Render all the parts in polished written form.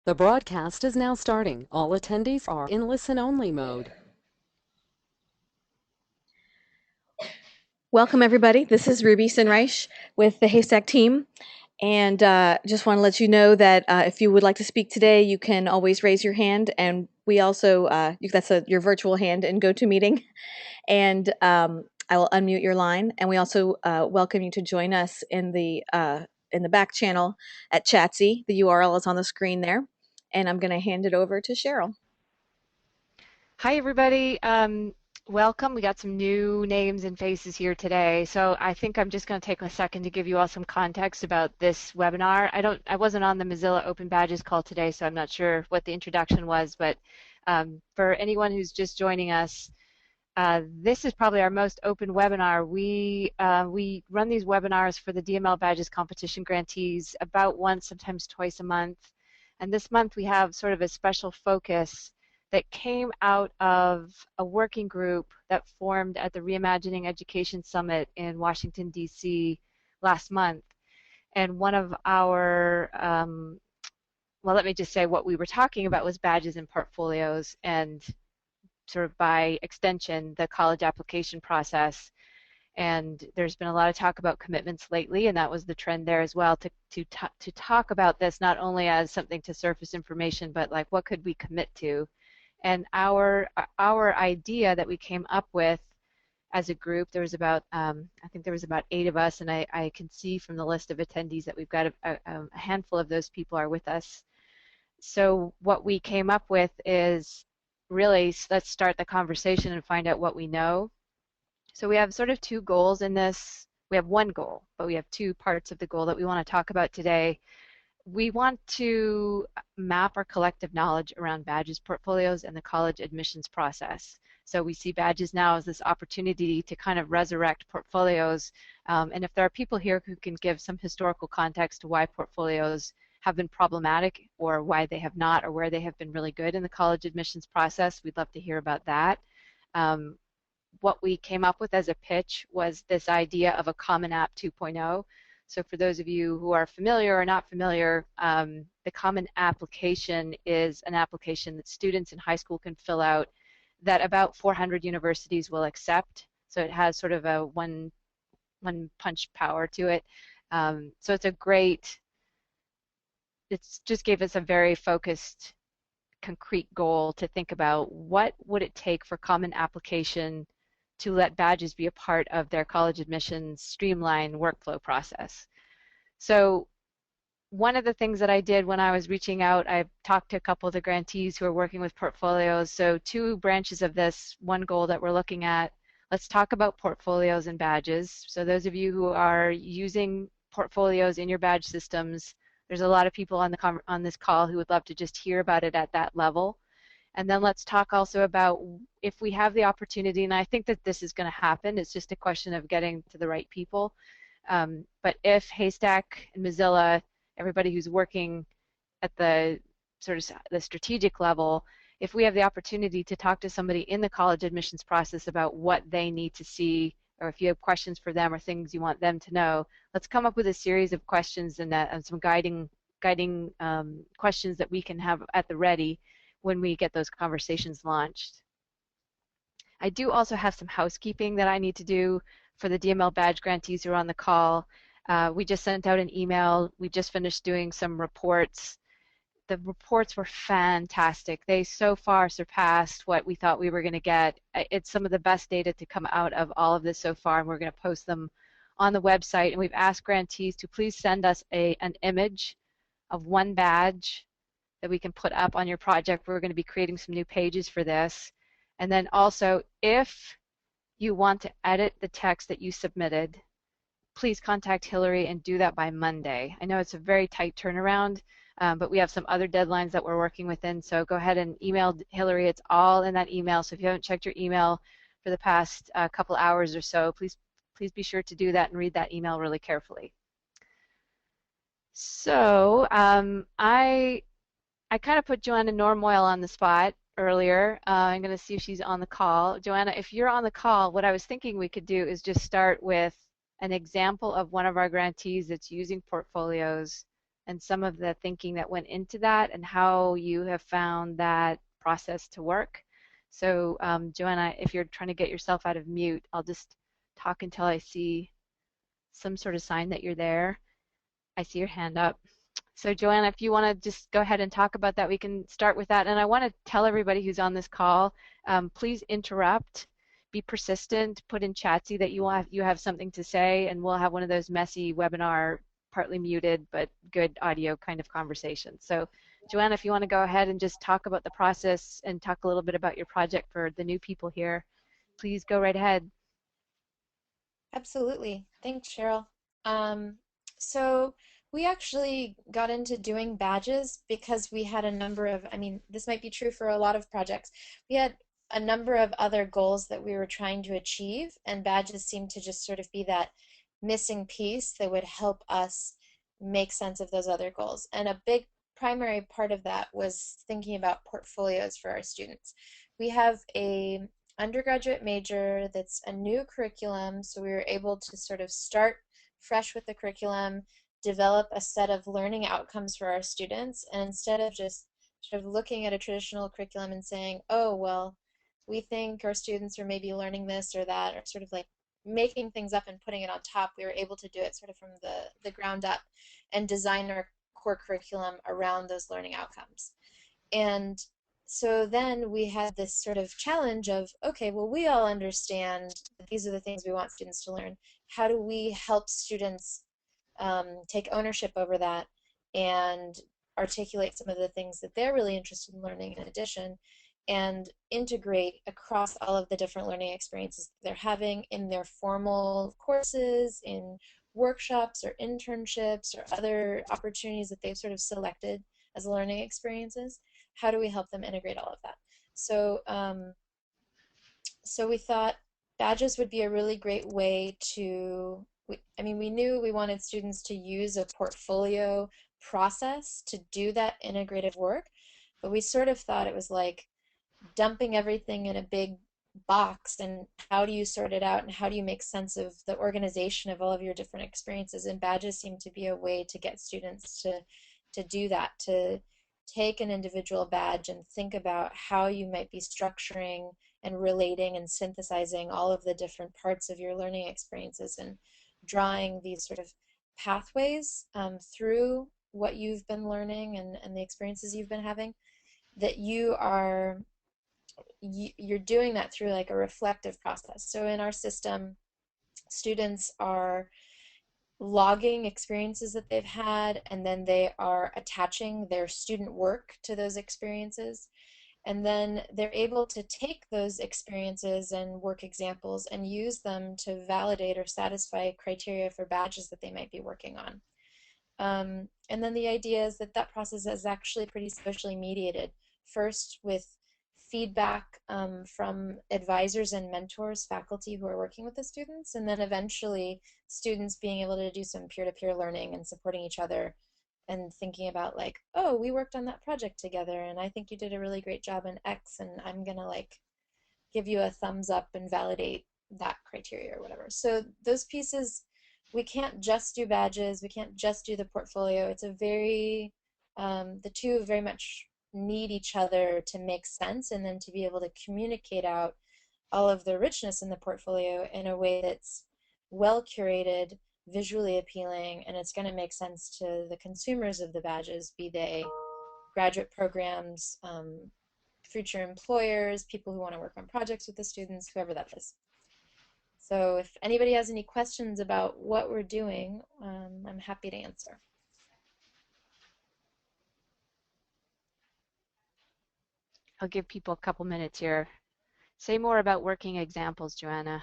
The broadcast is now starting. All attendees are in listen-only mode. Welcome, everybody. This is Ruby Sinreich with the Haystack team. And just want to let you know that if you would like to speak today, you can always raise your hand. And we also, that's your virtual hand in GoToMeeting. And I will unmute your line. And we also welcome you to join us in the back channel at Chatsy. The URL is on the screen there. And I'm going to hand it over to Cheryl. Hi, everybody. Welcome. We got some new names and faces here today. So I think I'm just going to take a second to give you all some context about this webinar. I wasn't on the Mozilla Open Badges call today, so I'm not sure what the introduction was, but for anyone who's just joining us, this is probably our most open webinar. We run these webinars for the DML Badges competition grantees about once, sometimes twice a month. And this month we have sort of a special focus that came out of a working group that formed at the Reimagining Education Summit in Washington, D.C. last month. And one of our, well, let me just say what we were talking about was badges and portfolios, and sort of by extension, the college application process. And there's been a lot of talk about commitments lately, and that was the trend there as well, to talk about this not only as something to surface information, but like what could we commit to. And our idea that we came up with as a group, there was about, I think there was about 8 of us, and I can see from the list of attendees that we've got a handful of those people are with us. So what we came up with is really, let's start the conversation and find out what we know. So we have sort of 2 goals in this. We have 1 goal, but we have 2 parts of the goal that we want to talk about today. We want to map our collective knowledge around badges, portfolios, and the college admissions process. So we see badges now as this opportunity to kind of resurrect portfolios. And if there are people here who can give some historical context to why portfolios have been problematic, or why they have not, or where they have been really good in the college admissions process, we'd love to hear about that. What we came up with as a pitch was this idea of a Common App 2.0. So for those of you who are familiar or not familiar, the Common Application is an application that students in high school can fill out that about 400 universities will accept. So it has sort of a one punch power to it. So it's a great, it's just gave us a very focused, concrete goal to think about what would it take for Common Application to let badges be a part of their college admissions streamlined workflow process. So one of the things that I did when I was reaching out, I talked to a couple of the grantees who are working with portfolios. So 2 branches of this, 1 goal that we're looking at. Let's talk about portfolios and badges. So those of you who are using portfolios in your badge systems, there's a lot of people on this call who would love to just hear about it at that level. And then let's talk also about if we have the opportunity, and I think that this is going to happen, it's just a question of getting to the right people. But if Haystack and Mozilla, everybody who's working at the sort of the strategic level, if we have the opportunity to talk to somebody in the college admissions process about what they need to see, or if you have questions for them or things you want them to know, let's come up with a series of questions and some guiding questions that we can have at the ready when we get those conversations launched. I do also have some housekeeping that I need to do for the DML badge grantees who are on the call. We just sent out an email. We just finished doing some reports. The reports were fantastic. They so far surpassed what we thought we were going to get. It's some of the best data to come out of all of this so far, and we're going to post them on the website. And we've asked grantees to please send us an image of 1 badge that we can put up on your project. We're going to be creating some new pages for this. And then also, if you want to edit the text that you submitted, please contact Hillary and do that by Monday. I know it's a very tight turnaround, but we have some other deadlines that we're working within, so go ahead and email Hillary. It's all in that email, so if you haven't checked your email for the past couple hours or so, please be sure to do that and read that email really carefully. So I kind of put Joanna Normoyle on the spot earlier. I'm going to see if she's on the call. Joanna, if you're on the call, what I was thinking we could do is just start with an example of one of our grantees that's using portfolios and some of the thinking that went into that and how you have found that process to work. So, Joanna, if you're trying to get yourself out of mute, I'll just talk until I see some sort of sign that you're there. I see your hand up. So Joanna, if you want to just go ahead and talk about that, we can start with that. And I want to tell everybody who's on this call, please interrupt, be persistent, put in Chatsy that you have something to say, and we'll have one of those messy webinar, partly muted, but good audio kind of conversations. So Joanna, if you want to go ahead and just talk about the process and talk a little bit about your project for the new people here, please go right ahead. Absolutely. Thanks, Cheryl. Um, so we actually got into doing badges because we had a number of, I mean, this might be true for a lot of projects. We had a number of other goals that we were trying to achieve, and badges seemed to just sort of be that missing piece that would help us make sense of those other goals. And a big primary part of that was thinking about portfolios for our students. We have a undergraduate major that's a new curriculum, so we were able to sort of start fresh with the curriculum, develop a set of learning outcomes for our students, and instead of just sort of looking at a traditional curriculum and saying, oh, well, we think our students are maybe learning this or that, or sort of like making things up and putting it on top, we were able to do it sort of from the ground up and design our core curriculum around those learning outcomes. And so then we had this sort of challenge of, okay, well, we all understand that these are the things we want students to learn. How do we help students take ownership over that and articulate some of the things that they're really interested in learning in addition, and integrate across all of the different learning experiences they're having in their formal courses, in workshops or internships or other opportunities that they've sort of selected as learning experiences. How do we help them integrate all of that? So, so we thought badges would be a really great way to, I mean, we knew we wanted students to use a portfolio process to do that integrative work, but we sort of thought it was like dumping everything in a big box, and how do you sort it out and how do you make sense of the organization of all of your different experiences, and badges seem to be a way to get students to do that, to take an individual badge and think about how you might be structuring and relating and synthesizing all of the different parts of your learning experiences and drawing these sort of pathways through what you've been learning and the experiences you've been having, that you're doing that through like a reflective process. So in our system, students are logging experiences that they've had, and then they are attaching their student work to those experiences. And then they're able to take those experiences and work examples and use them to validate or satisfy criteria for badges that they might be working on. And then the idea is that that process is actually pretty socially mediated. First with feedback from advisors and mentors, faculty who are working with the students, and then eventually students being able to do some peer-to-peer learning and supporting each other and thinking about like, oh, we worked on that project together and I think you did a really great job in X, and I'm gonna like give you a thumbs up and validate that criteria or whatever. So those pieces, we can't just do badges, we can't just do the portfolio. It's a very, the two very much need each other to make sense, and then to be able to communicate out all of the richness in the portfolio in a way that's well curated, visually appealing, and it's going to make sense to the consumers of the badges, be they graduate programs, future employers, people who want to work on projects with the students, whoever that is. So if anybody has any questions about what we're doing, I'm happy to answer. I'll give people a couple minutes here. Say more about working examples, Joanna.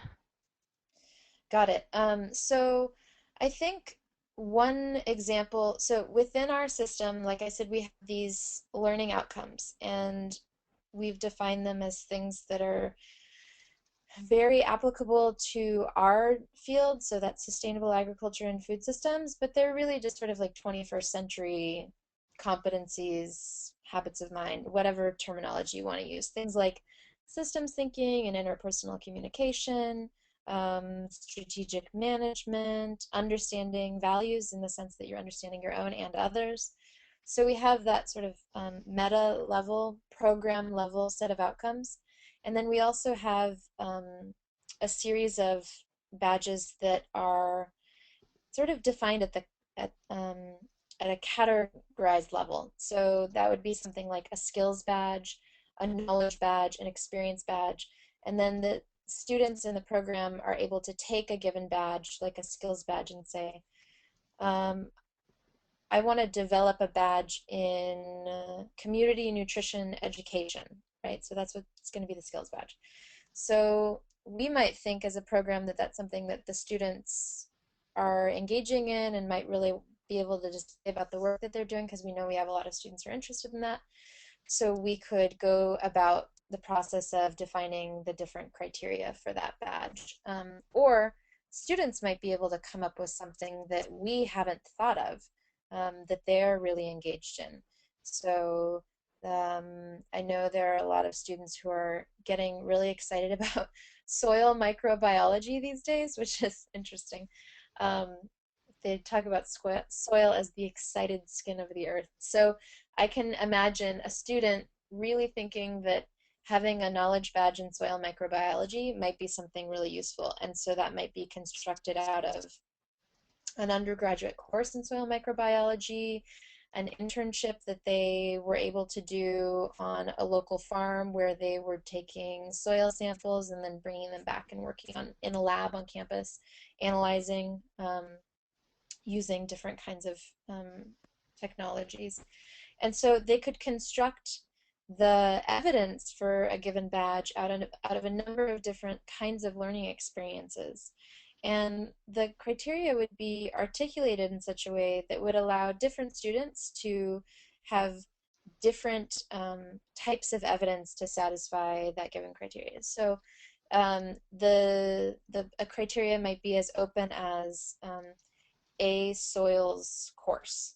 Got it. So I think one example, so within our system, like I said, we have these learning outcomes, and we've defined them as things that are very applicable to our field, so that's sustainable agriculture and food systems, but they're really just sort of like 21st century competencies, habits of mind, whatever terminology you want to use. Things like systems thinking and interpersonal communication, strategic management, understanding values in the sense that you're understanding your own and others. So we have that sort of meta level, program level set of outcomes. And then we also have a series of badges that are sort of defined at at a categorized level. So that would be something like a skills badge, a knowledge badge, an experience badge, and then the students in the program are able to take a given badge, like a skills badge, and say, um, I want to develop a badge in community nutrition education, right? So that's what's going to be the skills badge. So we might think as a program that that's something that the students are engaging in and might really be able to just say about the work that they're doing because we know we have a lot of students who are interested in that. So we could go about the process of defining the different criteria for that badge. Or students might be able to come up with something that we haven't thought of that they're really engaged in. So I know there are a lot of students who are getting really excited about soil microbiology these days, which is interesting. Um, they talk about soil as the excited skin of the earth. So I can imagine a student really thinking that having a knowledge badge in soil microbiology might be something really useful. And so that might be constructed out of an undergraduate course in soil microbiology, an internship that they were able to do on a local farm where they were taking soil samples and then bringing them back and working on in a lab on campus, analyzing using different kinds of technologies. And so they could construct the evidence for a given badge out of a number of different kinds of learning experiences. And the criteria would be articulated in such a way that would allow different students to have different types of evidence to satisfy that given criteria. So a criteria might be as open as a soils course,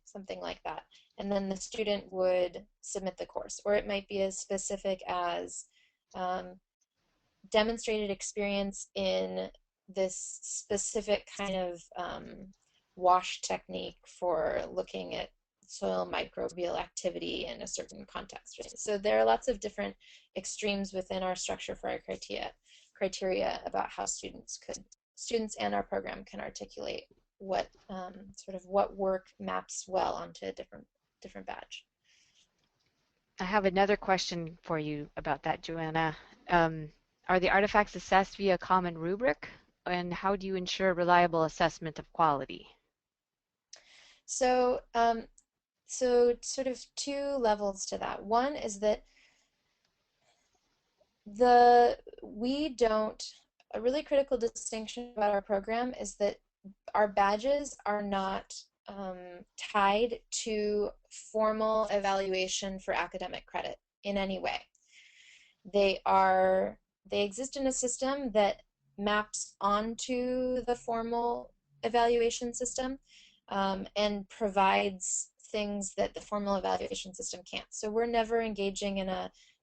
something like that. And then the student would submit the course. Or it might be as specific as demonstrated experience in this specific kind of wash technique for looking at soil microbial activity in a certain context. Right? So there are lots of different extremes within our structure for our criteria about how students and our program can articulate what what work maps well onto a different badge. I have another question for you about that, Joanna. Are the artifacts assessed via a common rubric? And how do you ensure reliable assessment of quality? So, so sort of two levels to that. One is that we don't, a really critical distinction about our program is that our badges are not tied to formal evaluation for academic credit in any way. They exist in a system that maps onto the formal evaluation system and provides things that the formal evaluation system can't. So we're never engaging in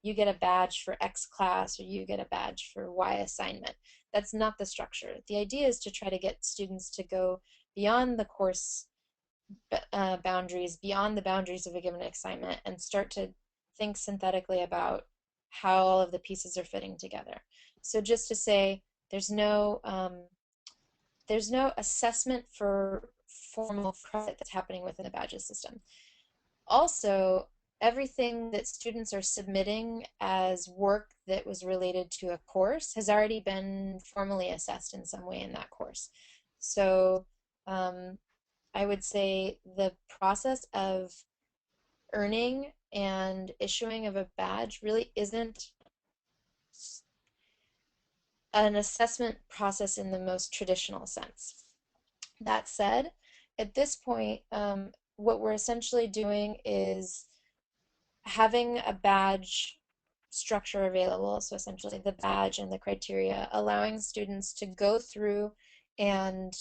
you get a badge for X class or you get a badge for Y assignment. That's not the structure. The idea is to try to get students to go beyond the course boundaries, beyond the boundaries of a given assignment, and start to think synthetically about how all of the pieces are fitting together. So just to say, there's no assessment for formal credit that's happening within the badges system. Also, everything that students are submitting as work that was related to a course has already been formally assessed in some way in that course. So I would say the process of earning and issuing of a badge really isn't an assessment process in the most traditional sense. That said, at this point, what we're essentially doing is having a badge structure available, so essentially the badge and the criteria, allowing students to go through and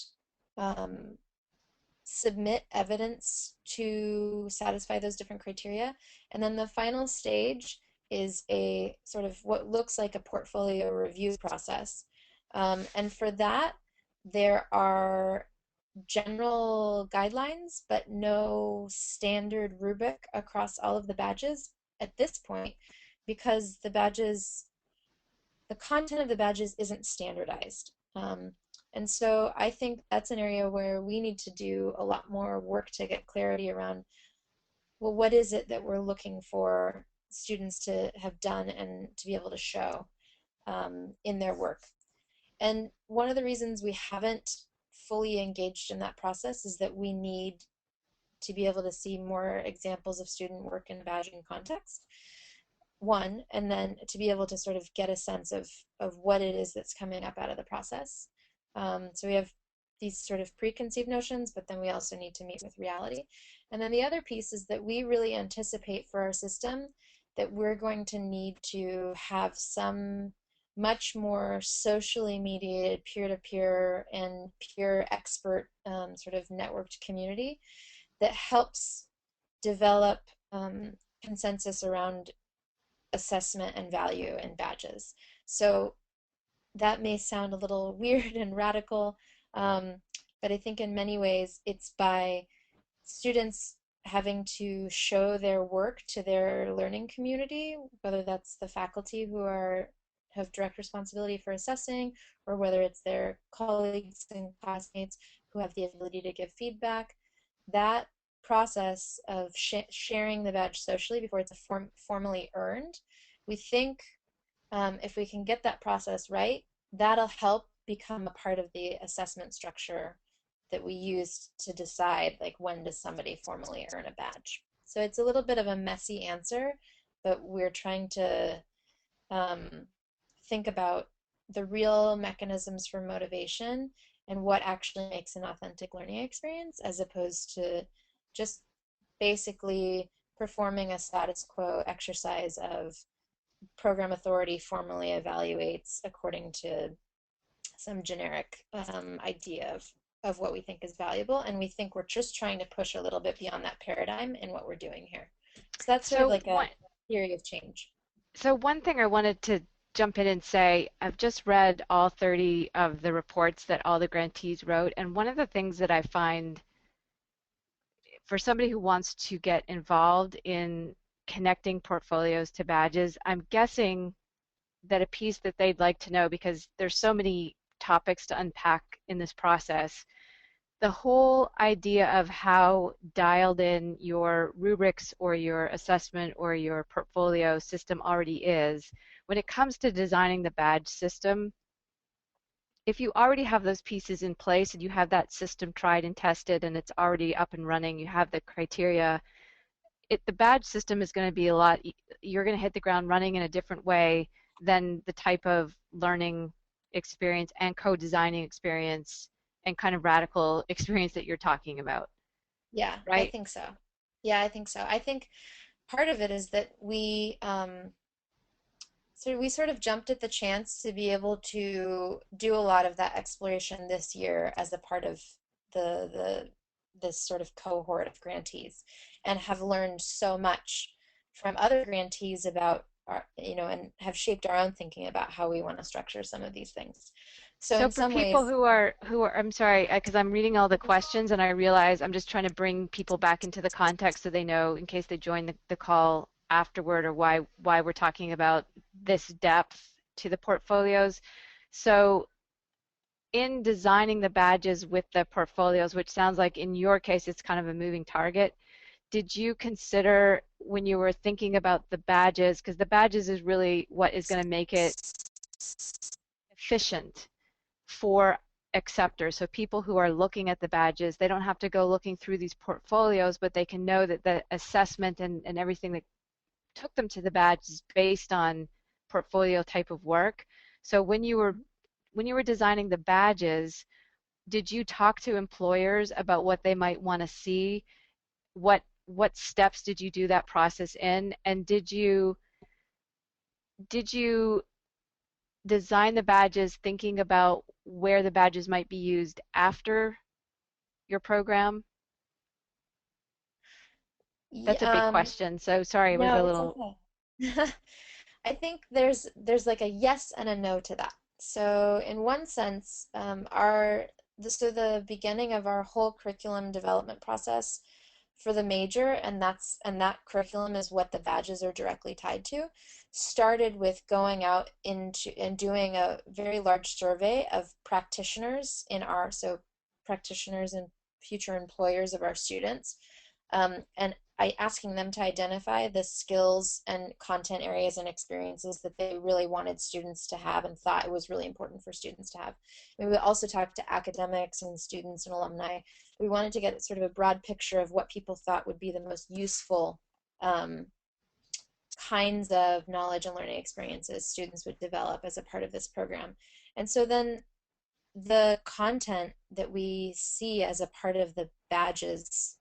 submit evidence to satisfy those different criteria. And then the final stage is a sort of what looks like a portfolio review process And for that, there are general guidelines, but no standard rubric across all of the badges at this point because the content of the badges isn't standardized. And so I think that's an area where we need to do a lot more work to get clarity around, well, what is it that we're looking for students to have done and to be able to show in their work. And one of the reasons we haven't fully engaged in that process is that we need to be able to see more examples of student work in a badging context. One, and then to be able to sort of get a sense of what it is that's coming up out of the process. So we have these sort of preconceived notions, but then we also need to meet with reality. And then the other piece is that we really anticipate for our system that we're going to need to have some much more socially mediated peer-to-peer and peer expert sort of networked community that helps develop consensus around assessment and value in badges. So that may sound a little weird and radical, but I think in many ways it's by students having to show their work to their learning community, whether that's the faculty who have direct responsibility for assessing, or whether it's their colleagues and classmates who have the ability to give feedback. That process of sharing the badge socially before it's formally earned, we think if we can get that process right, that'll help become a part of the assessment structure that we use to decide like when does somebody formally earn a badge. So it's a little bit of a messy answer, but we're trying to um, think about the real mechanisms for motivation and what actually makes an authentic learning experience as opposed to just basically performing a status quo exercise of program authority formally evaluates according to some generic idea of what we think is valuable. And we think we're just trying to push a little bit beyond that paradigm in what we're doing here. So that's sort of So like a theory of change. So one thing I wanted to jump in and say, I've just read all 30 of the reports that all the grantees wrote, and one of the things that I find for somebody who wants to get involved in connecting portfolios to badges, I'm guessing that a piece that they'd like to know, because there's so many topics to unpack in this process, the whole idea of how dialed in your rubrics or your assessment or your portfolio system already is, when it comes to designing the badge system, if you already have those pieces in place and you have that system tried and tested and it's already up and running, you have the criteria, the badge system is going to be a lot, you're going to hit the ground running in a different way than the type of learning experience and co-designing experience and kind of radical experience that you're talking about, Yeah, I right? think so. Yeah, I think so. I think part of it is that we sort of jumped at the chance to be able to do a lot of that exploration this year as a part of the this sort of cohort of grantees and have learned so much from other grantees about our, and have shaped our own thinking about how we want to structure some of these things. So So in for some people ways, I'm sorry, because I'm reading all the questions and I realize I'm just trying to bring people back into the context so they know in case they join the call afterward or why we're talking about this depth to the portfolios. So in designing the badges with the portfolios, which sounds like in your case it's kind of a moving target, did you consider when you were thinking about the badges, because the badges is really what is going to make it efficient for acceptors. So people who are looking at the badges, they don't have to go looking through these portfolios, but they can know that the assessment and everything that took them to the badge is based on portfolio type of work. So when you were designing the badges, did you talk to employers about what they might want to see? What steps did you do that process in? And did you design the badges thinking about where the badges might be used after your program? That's a big question. So sorry, it was no, a it's little. okay. I think there's like a yes and a no to that. So in one sense, the beginning of our whole curriculum development process for the major, and that curriculum is what the badges are directly tied to, started with going out into and doing a very large survey of practitioners practitioners and future employers of our students, and asking them to identify the skills and content areas and experiences that they really wanted students to have and thought it was really important for students to have. And we also talked to academics and students and alumni. We wanted to get sort of a broad picture of what people thought would be the most useful um, kinds of knowledge and learning experiences students would develop as a part of this program. And so then the content that we see as a part of the badges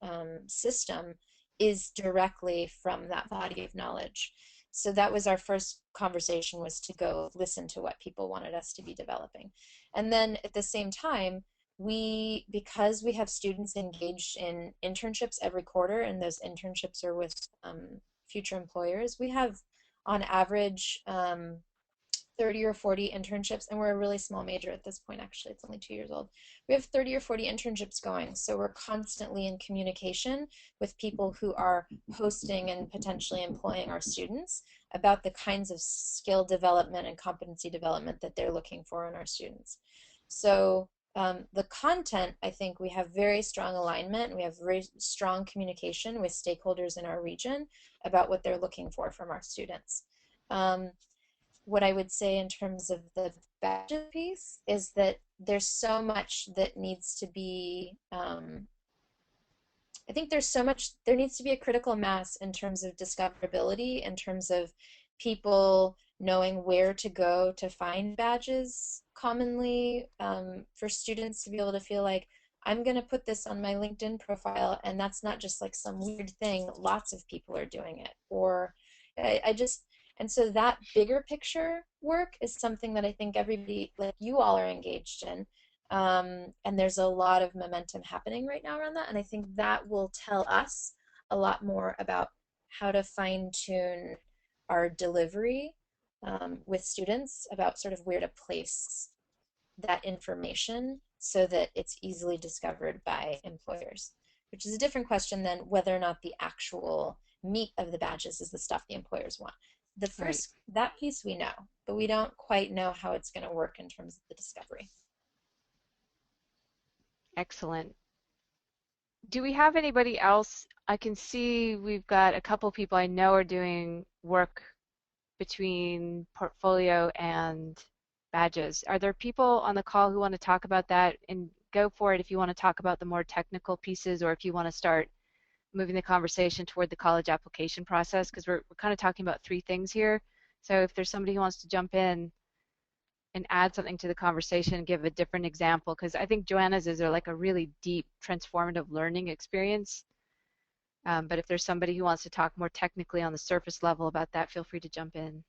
system is directly from that body of knowledge. So that was our first conversation, was to go listen to what people wanted us to be developing. And then at the same time, because we have students engaged in internships every quarter, and those internships are with future employers, we have on average 30 or 40 internships, and we're a really small major at this point, actually. It's only 2 years old. We have 30 or 40 internships going, so we're constantly in communication with people who are hosting and potentially employing our students about the kinds of skill development and competency development that they're looking for in our students. So the content, I think we have very strong alignment. We have very strong communication with stakeholders in our region about what they're looking for from our students. What I would say in terms of the badges piece is that there's so much that needs to be, I think there needs to be a critical mass in terms of discoverability, in terms of people knowing where to go to find badges commonly, for students to be able to feel like, I'm going to put this on my LinkedIn profile, and that's not just like some weird thing, lots of people are doing it. Or I just, and so that bigger picture work is something that I think everybody, like you all, are engaged in. And there's a lot of momentum happening right now around that. And I think that will tell us a lot more about how to fine tune our delivery with students, about sort of where to place that information so that it's easily discovered by employers, which is a different question than whether or not the actual meat of the badges is the stuff the employers want. Right. That piece we know, but we don't quite know how it's going to work in terms of the discovery. Excellent. Do we have anybody else? I can see we've got a couple people I know are doing work between portfolio and badges. Are there people on the call who want to talk about that? And go for it if you want to talk about the more technical pieces, or if you want to start moving the conversation toward the college application process, because we're kind of talking about three things here. So if there's somebody who wants to jump in and add something to the conversation and give a different example, because I think Joanna's is like a really deep transformative learning experience. But if there's somebody who wants to talk more technically on the surface level about that, feel free to jump in.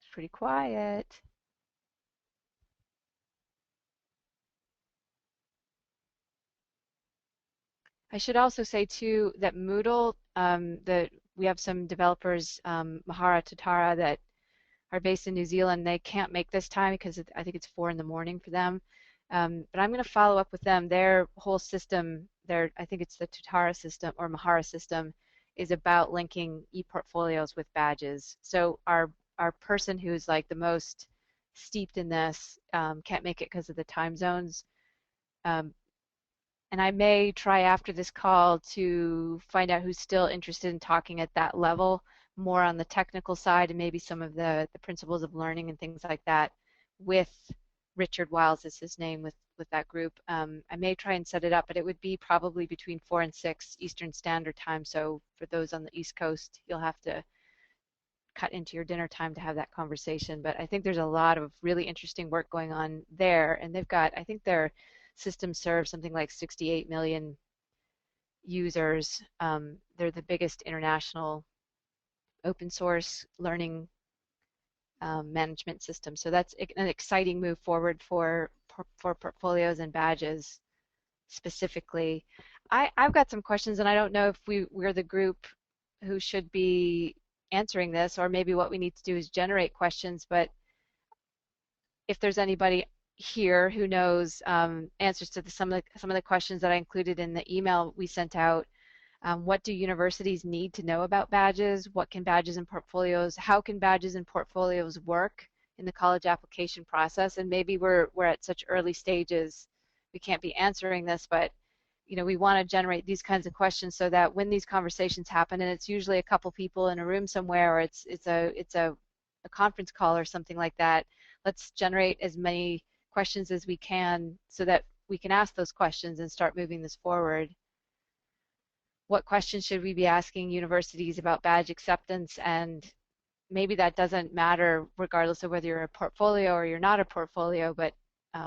It's pretty quiet. I should also say too that Moodle, that we have some developers, Mahara, Tatara, that are based in New Zealand. They can't make this time because I think it's 4 in the morning for them. But I'm going to follow up with them. Their whole system, I think it's the Tatara system or Mahara system, is about linking e-portfolios with badges. So our person who's like the most steeped in this can't make it because of the time zones. Um, and I may try after this call to find out who's still interested in talking at that level, more on the technical side, and maybe some of the principles of learning and things like that with Richard Wiles is his name, with that group. I may try and set it up, but it would be probably between 4 and 6 Eastern Standard Time. So for those on the East Coast, you'll have to cut into your dinner time to have that conversation. But I think there's a lot of really interesting work going on there, and they've got, I think their system serves something like 68 million users. They're the biggest international open source learning management system. So that's an exciting move forward for for portfolios and badges specifically. I've got some questions, and I don't know if we're the group who should be answering this, or maybe what we need to do is generate questions. But if there's anybody here who knows answers to some of the questions that I included in the email we sent out. What do universities need to know about badges? What can badges and portfolios, how can badges and portfolios work in the college application process? And maybe we're at such early stages, we can't be answering this, but we want to generate these kinds of questions so that when these conversations happen, and it's usually a couple people in a room somewhere, or it's a conference call or something like that, let's generate as many questions as we can so that we can ask those questions and start moving this forward. What questions should we be asking universities about badge acceptance? And maybe that doesn't matter regardless of whether you're a portfolio or you're not a portfolio, but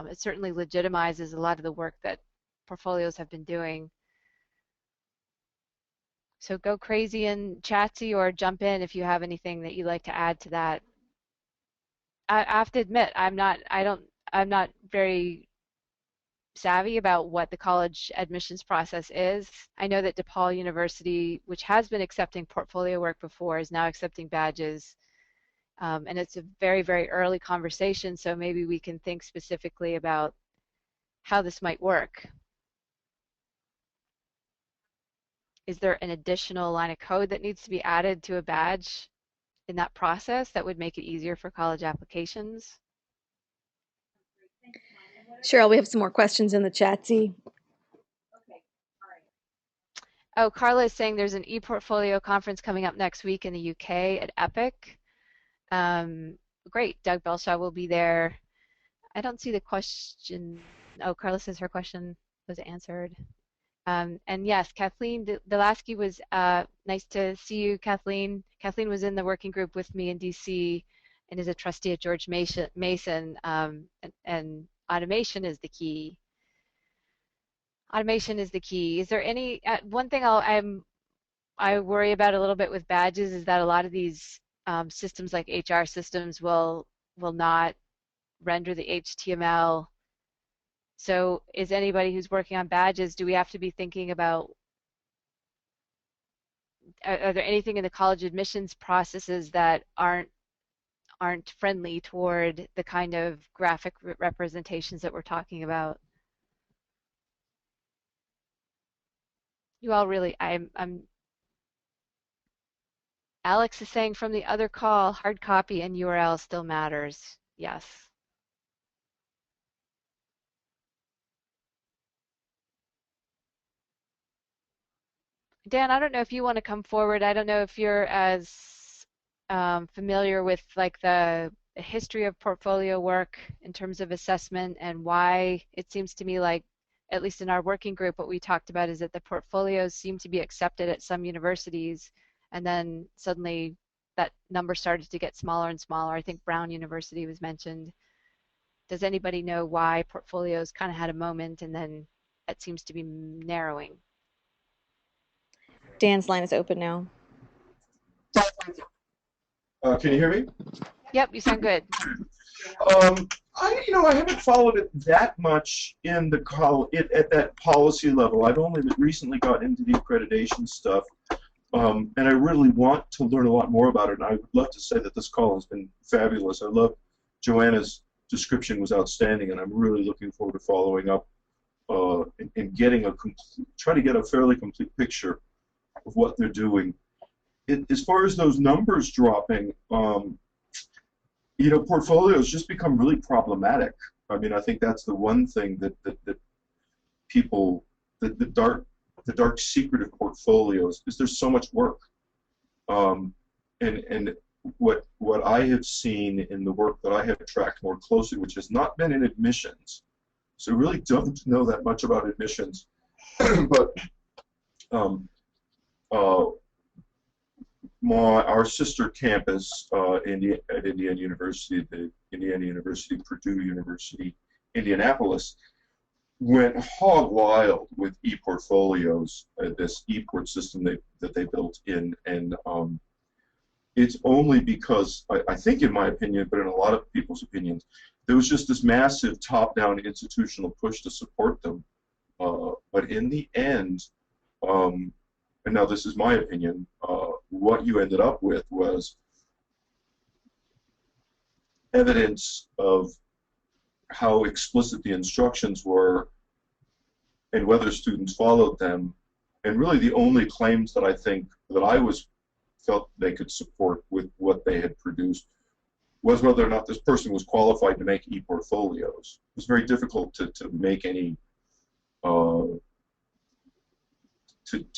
it certainly legitimizes a lot of the work that portfolios have been doing. So go crazy and chatty, or jump in if you have anything that you'd like to add to that. I have to admit, I'm not very savvy about what the college admissions process is. I know that DePaul University, which has been accepting portfolio work before, is now accepting badges. And it's a very, very early conversation, so maybe we can think specifically about how this might work. Is there an additional line of code that needs to be added to a badge in that process that would make it easier for college applications? Cheryl, we have some more questions in the chat. See. Oh, Carla is saying there's an ePortfolio conference coming up next week in the UK at Epic. Great, Doug Belshaw will be there. I don't see the question. Oh, Carla says her question was answered. And yes, Kathleen Delasky was nice to see you, Kathleen. Kathleen was in the working group with me in DC and is a trustee at George Mason, and automation is the key. Automation is the key. Is there any one thing I worry about a little bit with badges is that a lot of these systems like HR systems will not render the HTML. So is anybody who's working on badges, do we have to be thinking about, are there anything in the college admissions processes that aren't friendly toward the kind of graphic representations that we're talking about? You all really, Alex is saying from the other call, hard copy and URL still matters. Yes. Dan, I don't know if you want to come forward. I don't know if you're as familiar with like the history of portfolio work in terms of assessment and why it seems to me like, at least in our working group, what we talked about is that the portfolios seem to be accepted at some universities, and then suddenly that number started to get smaller and smaller. I think Brown University was mentioned. Does anybody know why portfolios kind of had a moment and then it seems to be narrowing? Dan's line is open now. Can you hear me? Yep, you sound good. I haven't followed it that much in the at that policy level. I've only recently got into the accreditation stuff, and I really want to learn a lot more about it. And I would love to say that this call has been fabulous. I love Joanna's description was outstanding, and I'm really looking forward to following up and getting try to get a fairly complete picture of what they're doing. As far as those numbers dropping, portfolios just become really problematic. I mean, I think that's the one thing that people, the dark secret of portfolios is there's so much work. And what I have seen in the work that I have tracked more closely, which has not been in admissions, so really don't know that much about admissions, but our sister campus at Indiana University, the Indiana University, Purdue University, Indianapolis, went hog wild with ePortfolios, this ePort system that they built in, and it's only because, I think in my opinion, but in a lot of people's opinions, there was just this massive top-down institutional push to support them. But in the end, and now this is my opinion, what you ended up with was evidence of how explicit the instructions were and whether students followed them. And really the only claims that I think that felt they could support with what they had produced was whether or not this person was qualified to make e-portfolios. It was very difficult to make any to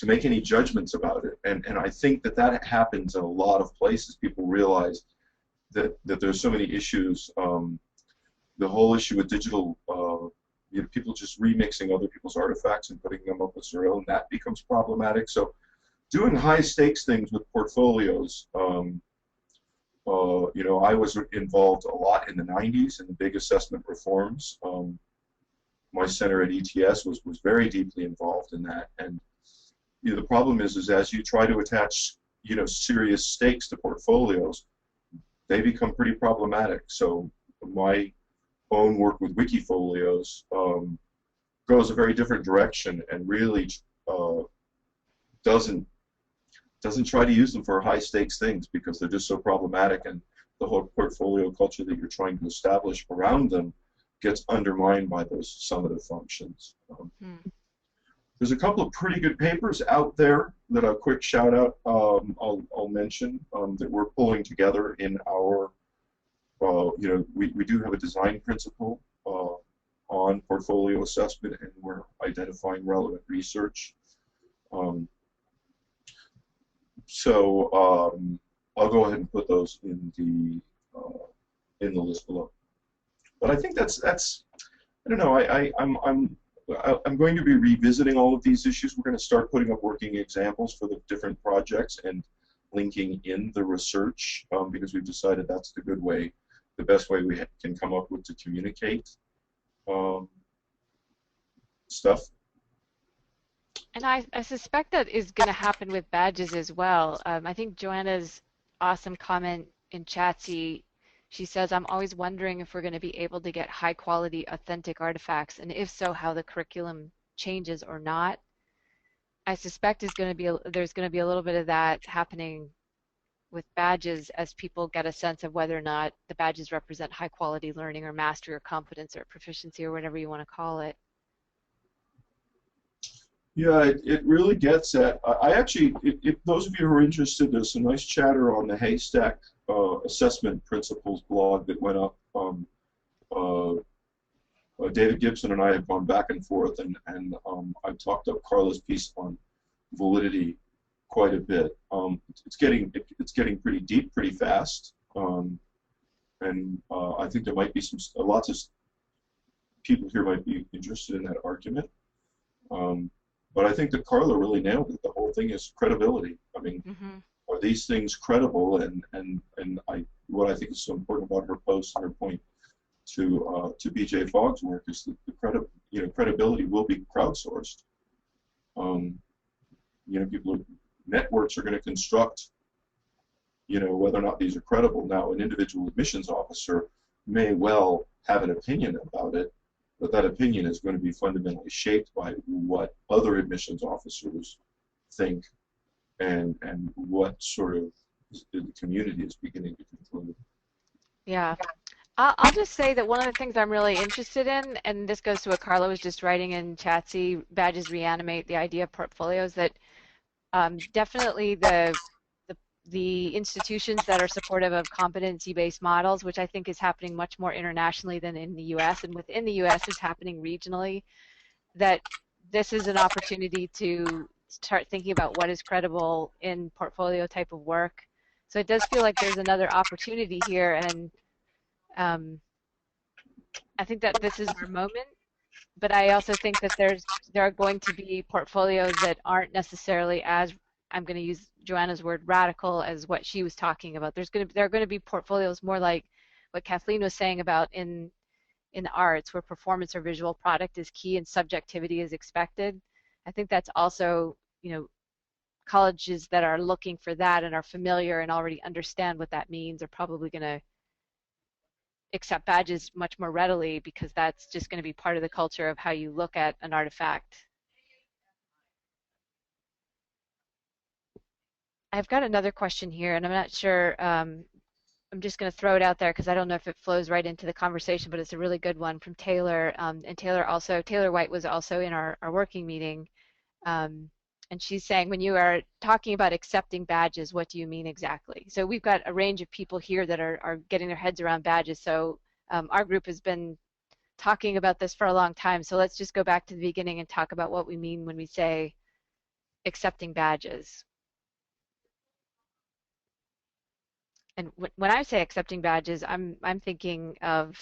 make any judgments about it. And I think that happens in a lot of places. People realize that there's so many issues. The whole issue with digital, people just remixing other people's artifacts and putting them up as their own, that becomes problematic. So doing high stakes things with portfolios, I was involved a lot in the 90s in the big assessment reforms. My center at ETS was very deeply involved in that. And the problem is as you try to attach serious stakes to portfolios, they become pretty problematic. So my own work with Wikifolios goes a very different direction and really doesn't try to use them for high stakes things because they're just so problematic, and the whole portfolio culture that you're trying to establish around them gets undermined by those summative functions. There's a couple of pretty good papers out there that a quick shout out I'll mention that we're pulling together in our, we do have a design principle on portfolio assessment, and we're identifying relevant research. I'll go ahead and put those in the list below. But I think that's I don't know. I'm going to be revisiting all of these issues. We're going to start putting up working examples for the different projects and linking in the research because we've decided that's the best way we can come up with to communicate stuff. And I suspect that is going to happen with badges as well. I think Joanna's awesome comment in Chatsy, she says, I'm always wondering if we're going to be able to get high quality, authentic artifacts, and if so, how the curriculum changes or not. I suspect there's going to be a little bit of that happening with badges as people get a sense of whether or not the badges represent high quality learning or mastery or competence or proficiency or whatever you want to call it. Yeah, it really gets at, I actually, if those of you who are interested, there's some nice chatter on the Haystack assessment principles blog that went up. David Gibson and I have gone back and forth, and I've talked up Carla's piece on validity quite a bit. It's getting pretty deep pretty fast, and I think there might be lots of people here might be interested in that argument. But I think that Carla really nailed it. The whole thing is credibility. I mean, are these things credible? And what I think is so important about her post and her point to B.J. Fogg's work is that the credibility will be crowdsourced. Networks are going to construct, whether or not these are credible. Now, an individual admissions officer may well have an opinion about it, but that opinion is going to be fundamentally shaped by what other admissions officers think and what sort of the community is beginning to conclude. Yeah. I'll just say that one of the things I'm really interested in, and this goes to what Carla was just writing in Chatsy, badges reanimate the idea of portfolios, that definitely the institutions that are supportive of competency-based models, which I think is happening much more internationally than in the U.S., and within the U.S. is happening regionally, that this is an opportunity to start thinking about what is credible in portfolio type of work. So it does feel like there's another opportunity here, and I think that this is our moment, but I also think that there are going to be portfolios that aren't necessarily as, I'm going to use Joanna's word, radical as what she was talking about. There are going to be portfolios more like what Kathleen was saying about in the arts, where performance or visual product is key and subjectivity is expected. I think that's also, colleges that are looking for that and are familiar and already understand what that means are probably going to accept badges much more readily, because that's just going to be part of the culture of how you look at an artifact. I've got another question here, and I'm not sure, I'm just going to throw it out there because I don't know if it flows right into the conversation, but it's a really good one from Taylor. And Taylor White was also in our working meeting. And she's saying, when you are talking about accepting badges, what do you mean exactly? So we've got a range of people here that are getting their heads around badges. So our group has been talking about this for a long time. So let's just go back to the beginning and talk about what we mean when we say accepting badges. And when I say accepting badges, I'm thinking of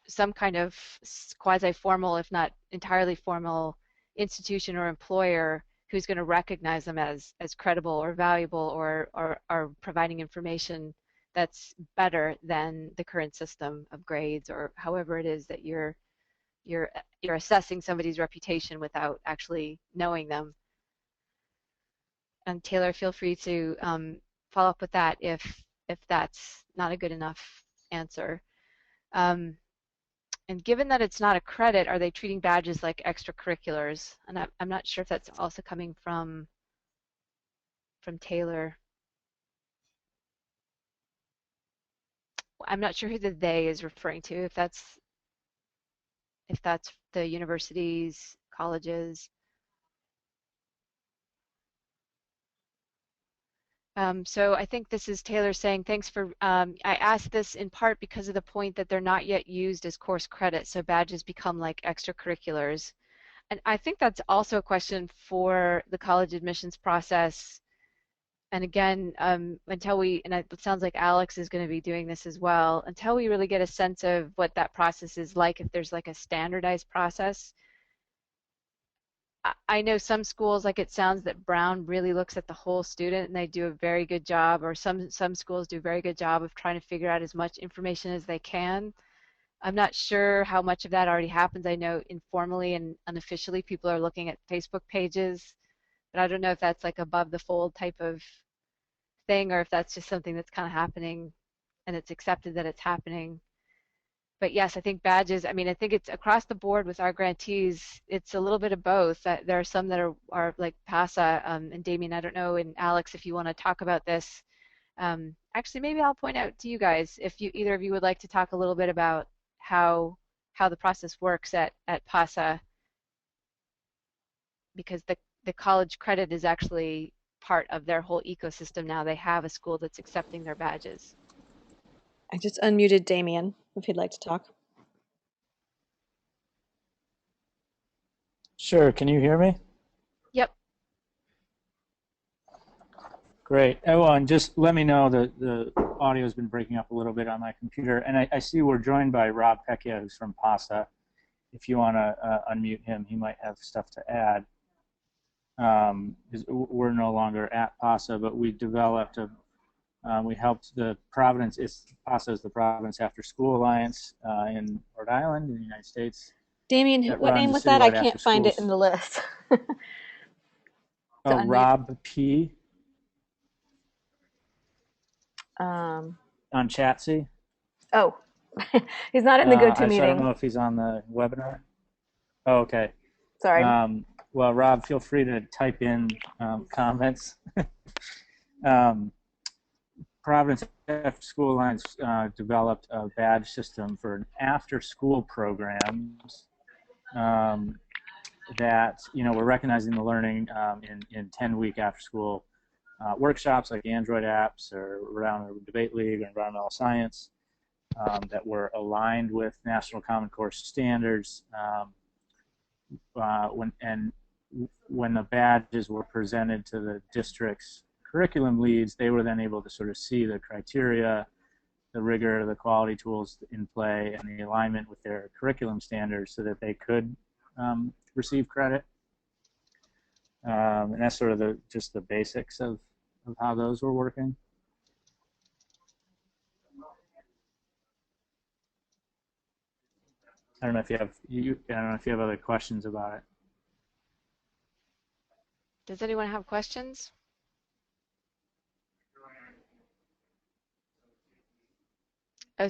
some kind of quasi-formal, if not entirely formal, institution or employer who's going to recognize them as credible or valuable, or are providing information that's better than the current system of grades, or however it is that you're assessing somebody's reputation without actually knowing them. And Taylor, feel free to follow up with that if that's not a good enough answer. And given that it's not a credit, are they treating badges like extracurriculars? And I'm not sure if that's also coming from Taylor. I'm not sure who the they is referring to, if that's the universities, colleges. So I think this is Taylor saying, thanks for, I asked this in part because of the point that they're not yet used as course credit, so badges become like extracurriculars. And I think that's also a question for the college admissions process. And again, until we, and it sounds like Alex is going to be doing this as well, until we really get a sense of what that process is like, if there's like a standardized process. I know some schools, like it sounds that Brown really looks at the whole student and they do a very good job, or some schools do a very good job of trying to figure out as much information as they can. I'm not sure how much of that already happens. I know informally and unofficially people are looking at Facebook pages, but I don't know if that's like above the fold type of thing, or if that's just something that's kind of happening and it's accepted that it's happening. But yes, I think badges, I mean, I think it's across the board with our grantees, it's a little bit of both. There are some that are like PASA, and Damien, I don't know, and Alex, if you want to talk about this. Actually, maybe I'll point out to you guys, if either of you would like to talk a little bit about how the process works at PASA, because the college credit is actually part of their whole ecosystem now. They have a school that's accepting their badges. I just unmuted Damien if he'd like to talk. Sure, can you hear me? Yep. Great. Oh, and just let me know that the audio has been breaking up a little bit on my computer. And I see we're joined by Rob Pecchia, who's from PASA. If you want to unmute him, he might have stuff to add. We're no longer at PASA, but we developed we helped the Providence, PASA is the Providence After School Alliance in Rhode Island in the United States. Damien, what name was that? I can't find it in the list. Oh, Rob P. On Chatsy. Oh, he's not in the GoToMeeting. I don't know if he's on the webinar. Oh, okay. Sorry. Well, Rob, feel free to type in comments. Providence After School Alliance developed a badge system for after-school programs that, we're recognizing the learning in 10-week after-school workshops like Android apps or around Debate League or Environmental Science that were aligned with National Common Core standards. When the badges were presented to the district's curriculum leads, they were then able to sort of see the criteria, the rigor, the quality tools in play, and the alignment with their curriculum standards so that they could receive credit. And that's sort of just the basics of how those were working. I don't know if you have other questions about it. Does anyone have questions?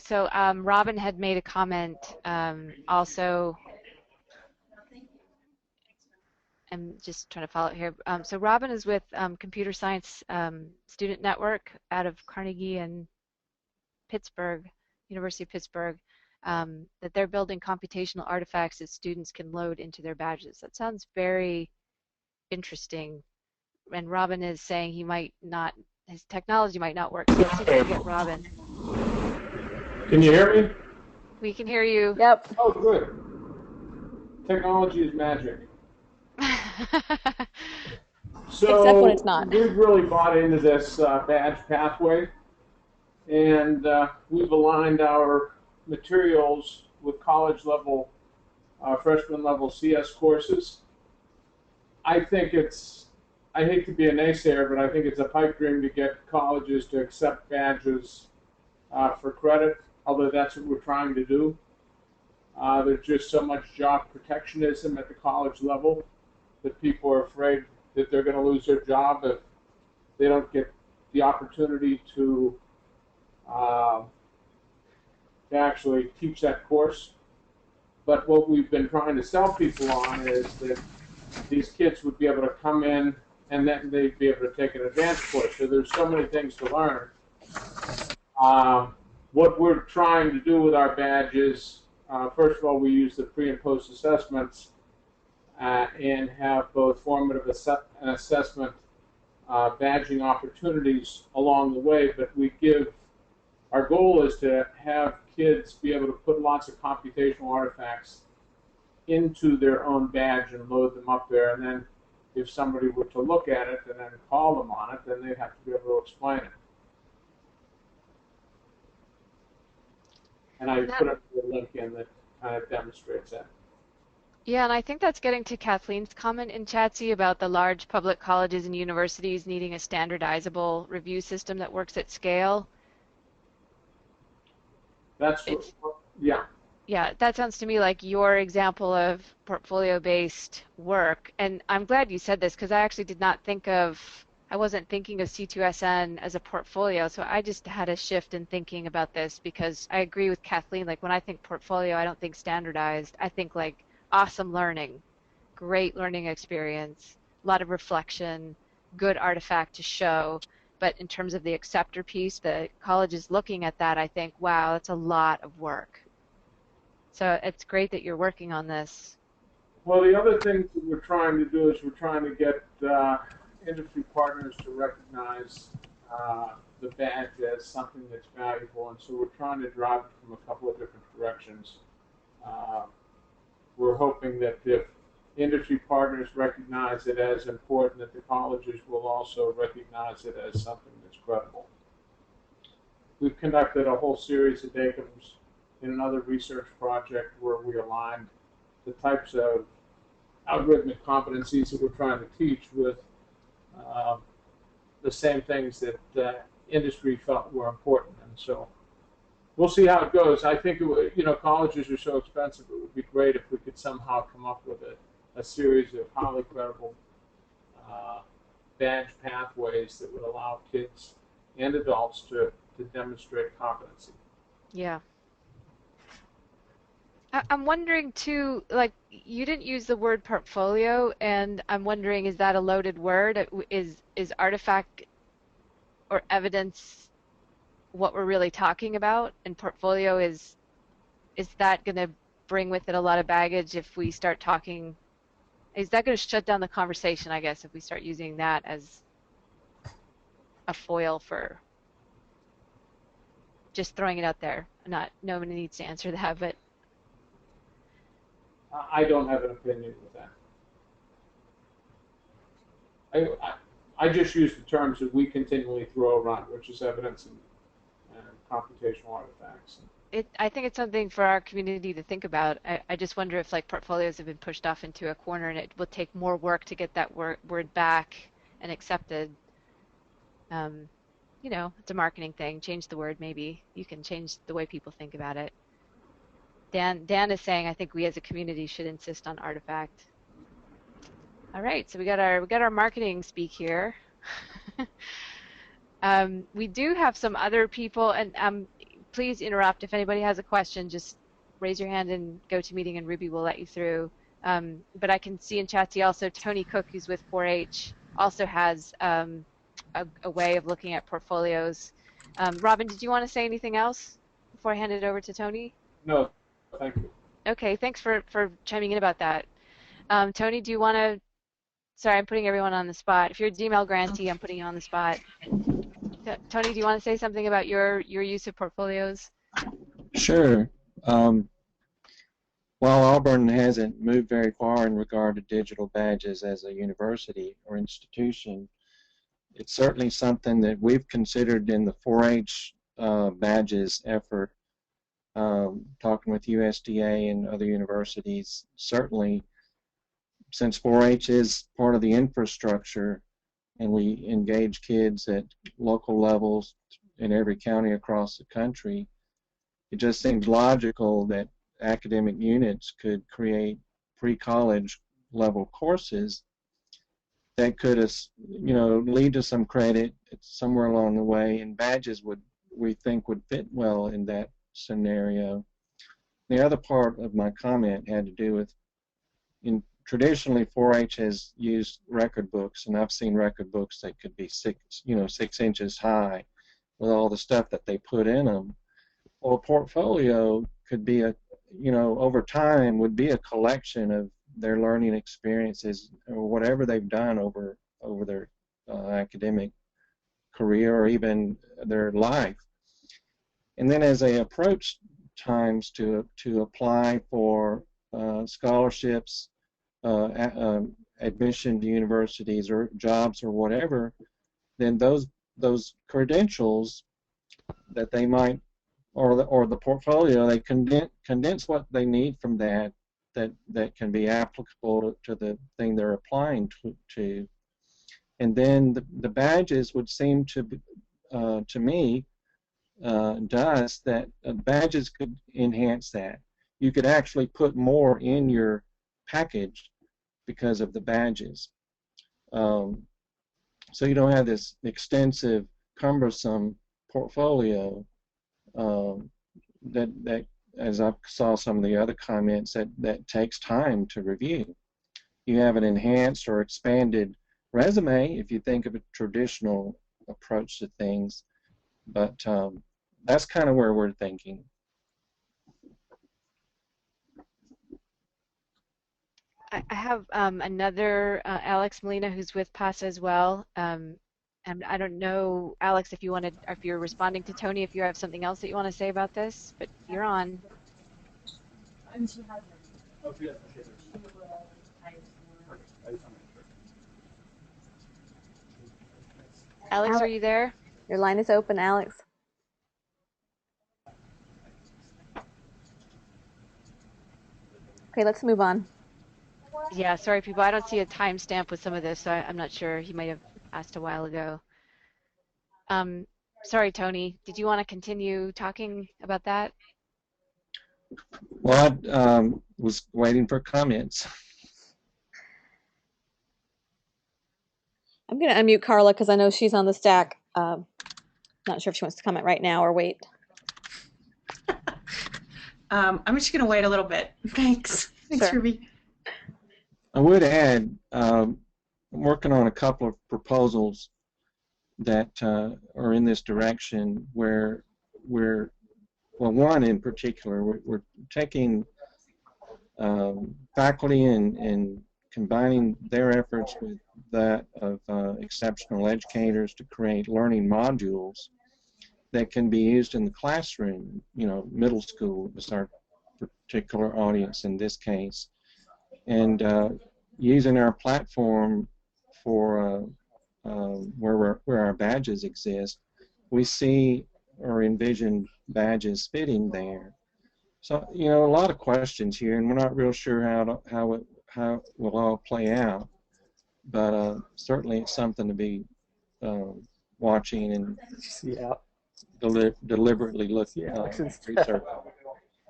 So Robin had made a comment also. I'm just trying to follow it here. So Robin is with Computer Science Student Network out of Carnegie and Pittsburgh, University of Pittsburgh, that they're building computational artifacts that students can load into their badges. That sounds very interesting. And Robin is saying he might not, his technology might not work. So let's see if we can get Robin. Can you hear me? We can hear you. Yep. Oh, good. Technology is magic. So Except when it's not. We've really bought into this badge pathway, and we've aligned our materials with college level, freshman level CS courses. I think I hate to be a naysayer, but I think it's a pipe dream to get colleges to accept badges for credit, although that's what we're trying to do. There's just so much job protectionism at the college level that people are afraid that they're going to lose their job if they don't get the opportunity to actually teach that course. But what we've been trying to sell people on is that these kids would be able to come in and then they'd be able to take an advanced course. So there's so many things to learn. What we're trying to do with our badges, first of all, we use the pre and post assessments and have both formative and assessment badging opportunities along the way, but our goal is to have kids be able to put lots of computational artifacts into their own badge and load them up there, and then if somebody were to look at it and then call them on it, then they'd have to be able to explain it. And I put a link in that kind of demonstrates that. Yeah, and I think that's getting to Kathleen's comment in Chatsy about the large public colleges and universities needing a standardizable review system that works at scale. That's yeah. Yeah, that sounds to me like your example of portfolio-based work. And I'm glad you said this because I actually I wasn't thinking of C2SN as a portfolio. So I just had a shift in thinking about this because I agree with Kathleen. Like when I think portfolio, I don't think standardized. I think like awesome learning, great learning experience, a lot of reflection, good artifact to show. But in terms of the acceptor piece, the college is looking at that. I think, wow, that's a lot of work. So it's great that you're working on this. Well, the other thing that we're trying to do is we're trying to get industry partners to recognize the badge as something that's valuable, and so we're trying to drive it from a couple of different directions. We're hoping that if industry partners recognize it as important, that the colleges will also recognize it as something that's credible. We've conducted a whole series of datums in another research project where we aligned the types of algorithmic competencies that we're trying to teach with the same things that industry felt were important. And so we'll see how it goes. I think, colleges are so expensive, it would be great if we could somehow come up with a series of highly credible badge pathways that would allow kids and adults to demonstrate competency. Yeah. I'm wondering too, like you didn't use the word portfolio, and I'm wondering, is that a loaded word? Is artifact or evidence what we're really talking about? And portfolio is that going to bring with it a lot of baggage if we start talking? Is that going to shut down the conversation, I guess, if we start using that as a foil for just throwing it out there? Nobody needs to answer that, but I don't have an opinion with that. I just use the terms that we continually throw around, which is evidence and computational artifacts. I think it's something for our community to think about. I just wonder if like portfolios have been pushed off into a corner and it will take more work to get that word back and accepted. It's a marketing thing. Change the word, maybe. You can change the way people think about it. Dan is saying I think we as a community should insist on artifact. All right, so we got our marketing speak here. We do have some other people, and please interrupt. If anybody has a question, just raise your hand in GoToMeeting and Ruby will let you through. But I can see in Chatsy also Tony Cook, who's with 4-H, also has a way of looking at portfolios. Robin, did you want to say anything else before I hand it over to Tony? No, thank you. Okay, thanks for chiming in about that. Tony, do you want to, sorry, I'm putting everyone on the spot. If you're a DML grantee, I'm putting you on the spot. Tony, do you want to say something about your use of portfolios? Sure. While Auburn hasn't moved very far in regard to digital badges as a university or institution, it's certainly something that we've considered in the 4-H badges effort, talking with USDA and other universities. Certainly, since 4-H is part of the infrastructure and we engage kids at local levels in every county across the country, it just seems logical that academic units could create pre-college level courses that could, lead to some credit somewhere along the way, and badges we think would fit well in that scenario. The other part of my comment had to do with, traditionally 4-H has used record books, and I've seen record books that could be 6 inches high with all the stuff that they put in them. Well, a portfolio could be over time would be a collection of their learning experiences or whatever they've done over their academic career or even their life. And then as they approach times to apply for scholarships, admission to universities or jobs or whatever, then those credentials that they might, or the portfolio, they condense what they need from that can be applicable to the thing they're applying to. And then the badges would seem to me, does that badges could enhance that. You could actually put more in your package because of the badges. So you don't have this extensive, cumbersome portfolio that, as I saw some of the other comments, that takes time to review. You have an enhanced or expanded resume if you think of a traditional approach to things, but that's kind of where we're thinking. I have another Alex Molina who's with PASA as well. And I don't know, Alex, if you're responding to Tony, if you have something else that you want to say about this, but you're on. Alex, are you there? Your line is open, Alex. Okay, let's move on. Yeah, sorry, people. I don't see a timestamp with some of this, so I'm not sure. He might have asked a while ago. Sorry, Tony. Did you want to continue talking about that? Well, I was waiting for comments. I'm going to unmute Carla because I know she's on the stack. Not sure if she wants to comment right now or wait. I'm just going to wait a little bit. Thanks. Thanks, Sure. Ruby. I would add, I'm working on a couple of proposals that are in this direction where well, one in particular, we're taking faculty and combining their efforts with that of exceptional educators to create learning modules that can be used in the classroom. Middle school is our particular audience in this case, and using our platform for where our badges exist, we see or envision badges fitting there. So a lot of questions here, and we're not real sure how it will all play out. But certainly it's something to be watching and deliberately looking research.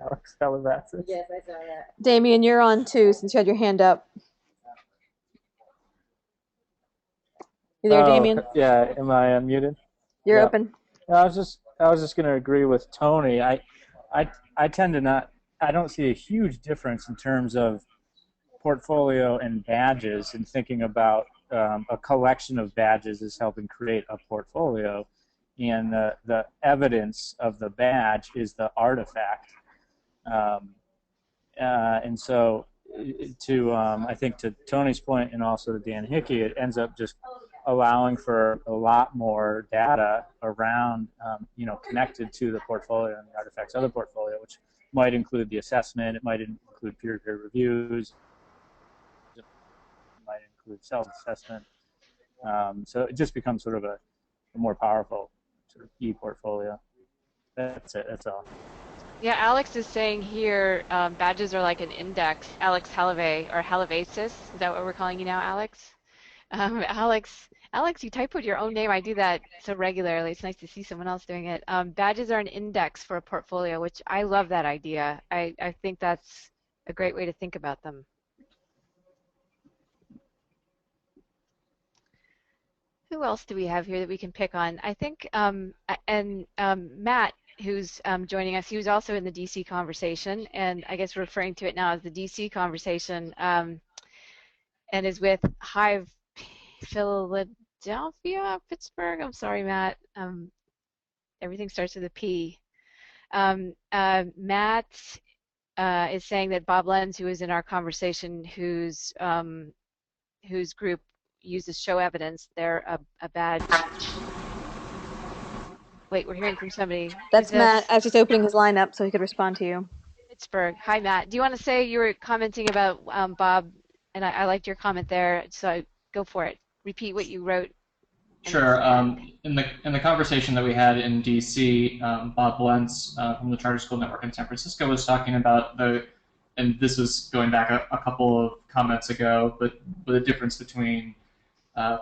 Alex Calabasas. Yes, I saw that. Damien, you're on too, since you had your hand up. You there, Damien? Yeah, am I unmuted? You're Yeah. open. I was just I was just going to agree with Tony. I tend to not. I don't see a huge difference in terms of portfolio and badges, and thinking about a collection of badges is helping create a portfolio, and the evidence of the badge is the artifact. And so, I think to Tony's point, and also to Dan Hickey, it ends up just allowing for a lot more data around, connected to the portfolio and the artifacts of the portfolio, which might include the assessment, it might include peer-to-peer reviews, it might include self-assessment. So it just becomes sort of a more powerful sort of e-portfolio. That's it. That's all. Yeah, Alex is saying here, badges are like an index. Alex Halave, or Halavesis, is that what we're calling you now, Alex? Alex, you type with your own name. I do that so regularly. It's nice to see someone else doing it. Badges are an index for a portfolio, which I love that idea. I think that's a great way to think about them. Who else do we have here that we can pick on? I think, Matt, who's joining us, he was also in the DC conversation, and I guess we're referring to it now as the DC conversation, and is with Hive Philadelphia, Pittsburgh. I'm sorry, Matt. Everything starts with a P. Matt is saying that Bob Lenz, who is in our conversation, whose group uses show evidence, they're a badge. Wait, we're hearing from somebody. That's Matt. I was just opening his line up so he could respond to you. Pittsburgh. Hi, Matt. Do you want to say you were commenting about Bob? And I liked your comment there, so go for it. Repeat what you wrote. Sure. In the conversation that we had in DC, Bob Lentz from the Charter School Network in San Francisco was talking about and this was going back a couple of comments ago, but the difference between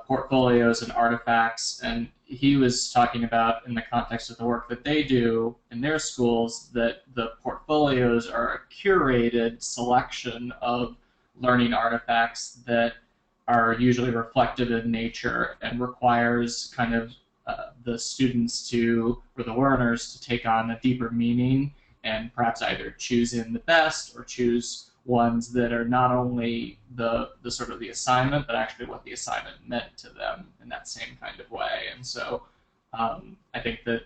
portfolios and artifacts, and he was talking about, in the context of the work that they do in their schools, that the portfolios are a curated selection of learning artifacts that are usually reflective in nature and requires kind of the students or the learners to take on a deeper meaning and perhaps either choose in the best or choose ones that are not only the sort of the assignment, but actually what the assignment meant to them in that same kind of way. And so I think that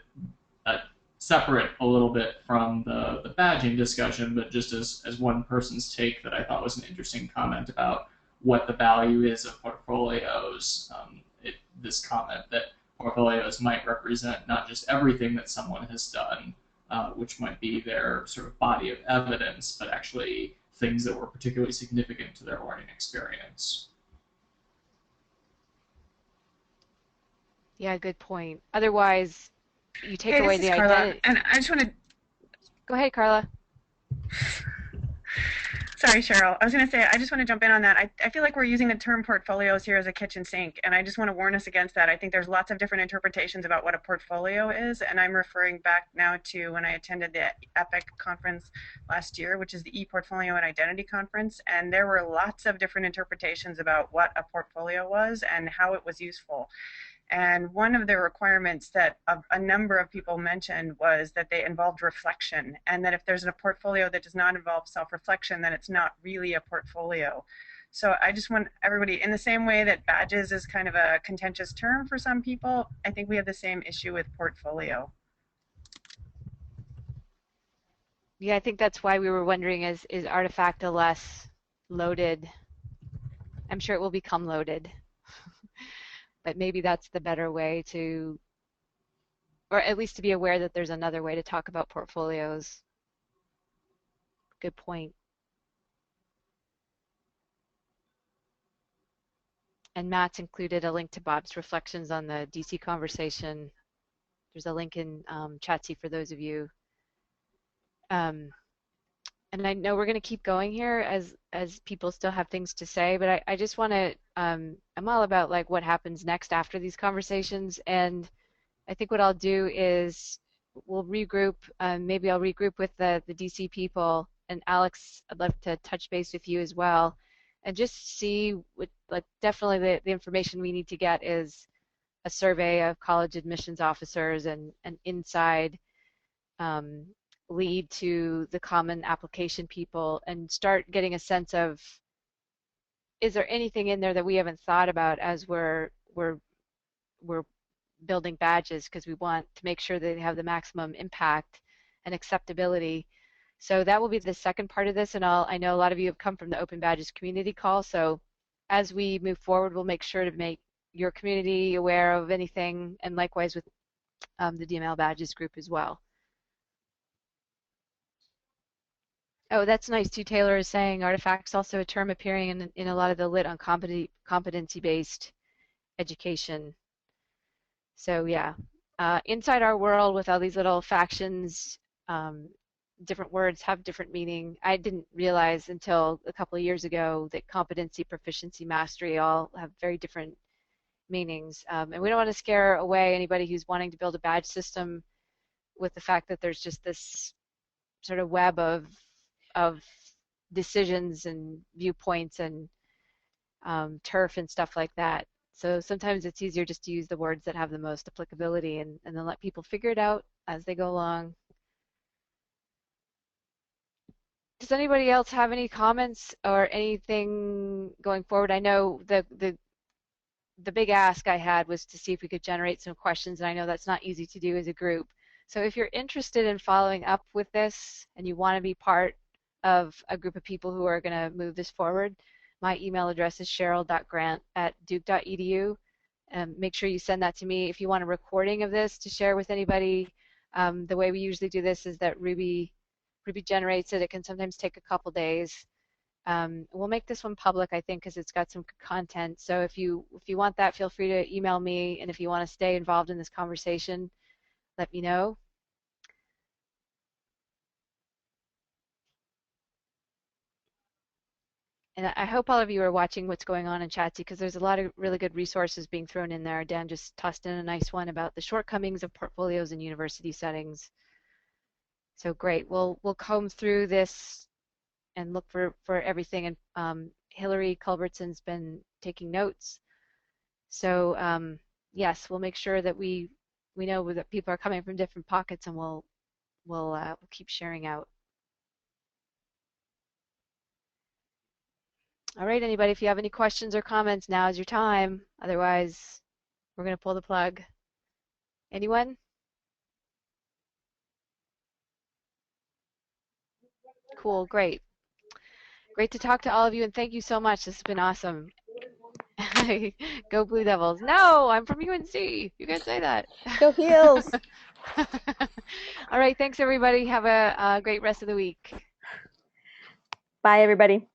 separate a little bit from the badging discussion, but just as one person's take that I thought was an interesting comment about what the value is of portfolios, this comment that portfolios might represent not just everything that someone has done, which might be their sort of body of evidence, but actually things that were particularly significant to their learning experience. Yeah, good point. Otherwise, you take Hey, away this the is Carla, identity. and I just want to. Go ahead, Carla. Sorry, Cheryl. I was going to say, I just want to jump in on that. I feel like we're using the term portfolios here as a kitchen sink, and I just want to warn us against that. I think there's lots of different interpretations about what a portfolio is, and I'm referring back now to when I attended the EPIC conference last year, which is the e-Portfolio and Identity Conference, and there were lots of different interpretations about what a portfolio was and how it was useful. And one of the requirements that a number of people mentioned was that they involved reflection, and that if there's a portfolio that does not involve self-reflection, then it's not really a portfolio. So I just want everybody, in the same way that badges is kind of a contentious term for some people, I think we have the same issue with portfolio. Yeah, I think that's why we were wondering, is artifact a less loaded? I'm sure it will become loaded. But maybe that's the better way to, or at least to be aware that there's another way to talk about portfolios. Good point. And Matt's included a link to Bob's reflections on the DC conversation. There's a link in Chatsy for those of you. And I know we're going to keep going here as people still have things to say, but I just want to, I'm all about like what happens next after these conversations, and I think what I'll do is we'll regroup, maybe I'll regroup with the DC people, and Alex, I'd love to touch base with you as well, and just see what, like, definitely the information we need to get is a survey of college admissions officers and an inside lead to the common application people and start getting a sense of, is there anything in there that we haven't thought about as we're building badges, because we want to make sure that they have the maximum impact and acceptability. So that will be the second part of this, and I know a lot of you have come from the Open Badges community call, so as we move forward, we'll make sure to make your community aware of anything, and likewise with the DML badges group as well. Oh, that's nice too. Taylor is saying artifacts also a term appearing in a lot of the lit on competency-based education. So yeah, inside our world with all these little factions, different words have different meaning. I didn't realize until a couple of years ago that competency, proficiency, mastery all have very different meanings. And we don't want to scare away anybody who's wanting to build a badge system with the fact that there's just this sort of web of decisions and viewpoints and turf and stuff like that. So sometimes it's easier just to use the words that have the most applicability and then let people figure it out as they go along. Does anybody else have any comments or anything going forward? I know the big ask I had was to see if we could generate some questions, and I know that's not easy to do as a group. So if you're interested in following up with this and you want to be part of a group of people who are going to move this forward, my email address is cheryl.grant@duke.edu. Make sure you send that to me. If you want a recording of this to share with anybody, the way we usually do this is that Ruby generates it. It can sometimes take a couple days. We'll make this one public, I think, because it's got some content. So if you want that, feel free to email me. And if you want to stay involved in this conversation, let me know. And I hope all of you are watching what's going on in Chatzy, because there's a lot of really good resources being thrown in there. Dan just tossed in a nice one about the shortcomings of portfolios in university settings. So great. We'll comb through this and look for everything. And Hillary Culbertson's been taking notes. So yes, we'll make sure that we know that people are coming from different pockets, and we'll keep sharing out. All right, anybody, if you have any questions or comments, now is your time. Otherwise, we're going to pull the plug. Anyone? Cool, great. Great to talk to all of you, and thank you so much. This has been awesome. Go Blue Devils. No, I'm from UNC. You can't say that. Go Heels. All right, thanks everybody. Have a great rest of the week. Bye, everybody.